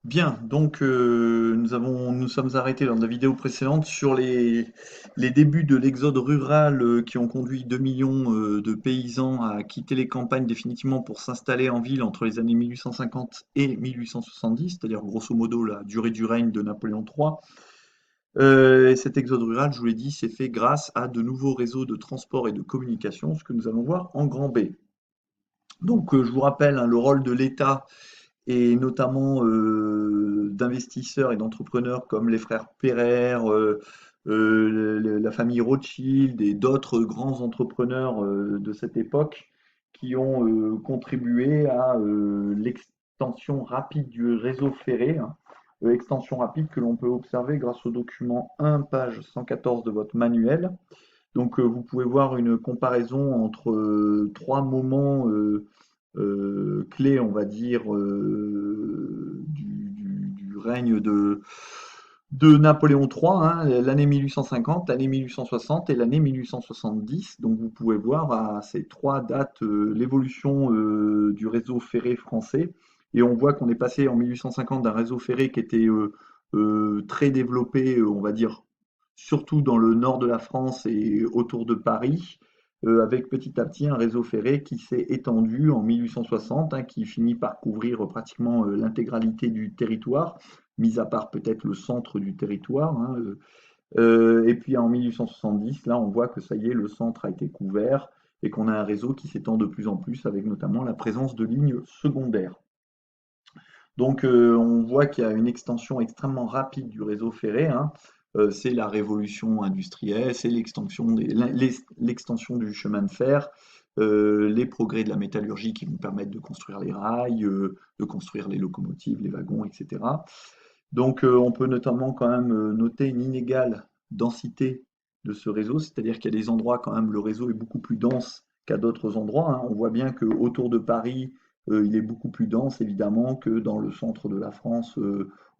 Bien, donc nous sommes arrêtés dans la vidéo précédente sur les débuts de l'exode rural qui ont conduit 2 millions de paysans à quitter les campagnes définitivement pour s'installer en ville entre les années 1850 et 1870, c'est-à-dire grosso modo la durée du règne de Napoléon III. Et cet exode rural, je vous l'ai dit, s'est fait grâce à de nouveaux réseaux de transport et de communication, ce que nous allons voir en grand B. Donc je vous rappelle hein, le rôle de l'État et notamment d'investisseurs et d'entrepreneurs comme les frères Pereire, la famille Rothschild et d'autres grands entrepreneurs de cette époque qui ont contribué à l'extension rapide du réseau ferré, hein, extension rapide que l'on peut observer grâce au document 1, page 114 de votre manuel. Donc vous pouvez voir une comparaison entre trois moments clés, on va dire, du règne de Napoléon III, hein, l'année 1850, l'année 1860 et l'année 1870. Donc vous pouvez voir à ces trois dates l'évolution du réseau ferré français. Et on voit qu'on est passé en 1850 d'un réseau ferré qui était très développé, on va dire, surtout dans le nord de la France et autour de Paris, avec petit à petit un réseau ferré qui s'est étendu en 1860, hein, qui finit par couvrir pratiquement l'intégralité du territoire, mis à part peut-être le centre du territoire, hein, et puis en 1870, là on voit que ça y est, le centre a été couvert et qu'on a un réseau qui s'étend de plus en plus avec notamment la présence de lignes secondaires. Donc on voit qu'il y a une extension extrêmement rapide du réseau ferré, hein. C'est la révolution industrielle, c'est l'extension du chemin de fer, les progrès de la métallurgie qui vont permettre de construire les rails, de construire les locomotives, les wagons, etc. Donc on peut notamment quand même noter une inégale densité de ce réseau, c'est-à-dire qu'il y a des endroits quand même, le réseau est beaucoup plus dense qu'à d'autres endroits, hein. On voit bien qu'autour de Paris, il est beaucoup plus dense évidemment que dans le centre de la France,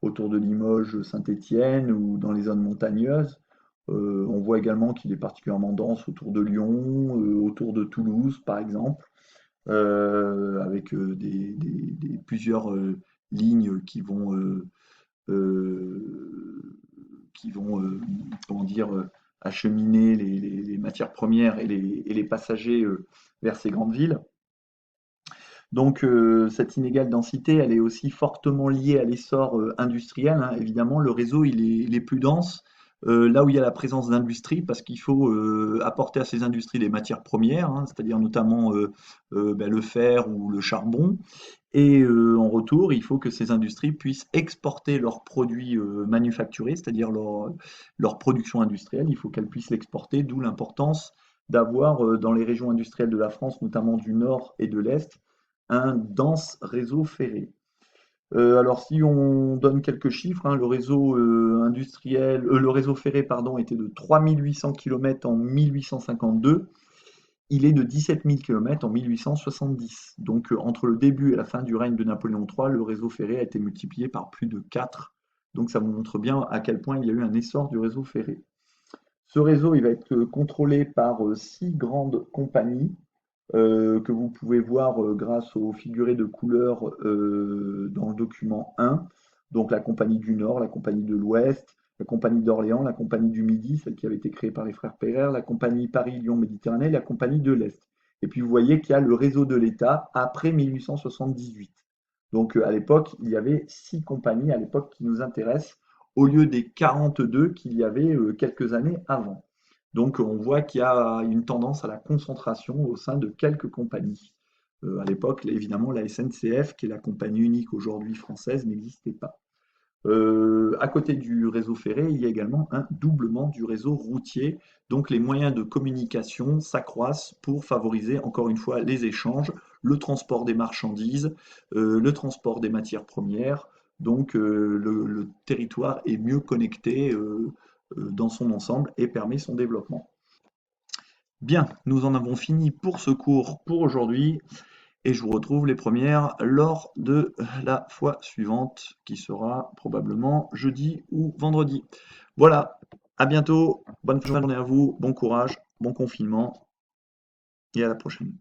autour de Limoges, Saint-Étienne ou dans les zones montagneuses. On voit également qu'il est particulièrement dense autour de Lyon, autour de Toulouse par exemple, avec plusieurs lignes euh, qui vont comment dire, acheminer les matières premières et les passagers vers ces grandes villes. Donc cette inégale densité, elle est aussi fortement liée à l'essor industriel, hein. Évidemment, le réseau, il est plus dense là où il y a la présence d'industries, parce qu'il faut apporter à ces industries des matières premières, hein, c'est-à-dire notamment ben, le fer ou le charbon. Et en retour, il faut que ces industries puissent exporter leurs produits manufacturés, c'est-à-dire leur production industrielle. Il faut qu'elles puissent l'exporter, d'où l'importance d'avoir dans les régions industrielles de la France, notamment du nord et de l'est, un dense réseau ferré. Alors si on donne quelques chiffres, hein, le réseau le réseau ferré pardon, était de 3800 km en 1852, il est de 17 000 km en 1870. Donc entre le début et la fin du règne de Napoléon III, le réseau ferré a été multiplié par plus de 4. Donc ça vous montre bien à quel point il y a eu un essor du réseau ferré. Ce réseau, il va être contrôlé par 6 grandes compagnies que vous pouvez voir grâce aux figurés de couleurs dans le document 1. Donc la Compagnie du Nord, la Compagnie de l'Ouest, la Compagnie d'Orléans, la Compagnie du Midi, celle qui avait été créée par les frères Pereire, la Compagnie Paris-Lyon-Méditerranée, la Compagnie de l'Est. Et puis vous voyez qu'il y a le réseau de l'État après 1878. Donc à l'époque, il y avait 6 compagnies à l'époque qui nous intéressent, au lieu des 42 qu'il y avait quelques années avant. Donc on voit qu'il y a une tendance à la concentration au sein de quelques compagnies. À l'époque, évidemment, la SNCF, qui est la compagnie unique aujourd'hui française, n'existait pas. À côté du réseau ferré, il y a également un doublement du réseau routier. Donc les moyens de communication s'accroissent pour favoriser encore une fois les échanges, le transport des marchandises, le transport des matières premières. Donc le territoire est mieux connecté dans son ensemble et permet son développement. Bien, nous en avons fini pour ce cours pour aujourd'hui et je vous retrouve les premières lors de la fois suivante qui sera probablement jeudi ou vendredi. Voilà, à bientôt, bonne fin de journée à vous, bon courage, bon confinement et à la prochaine.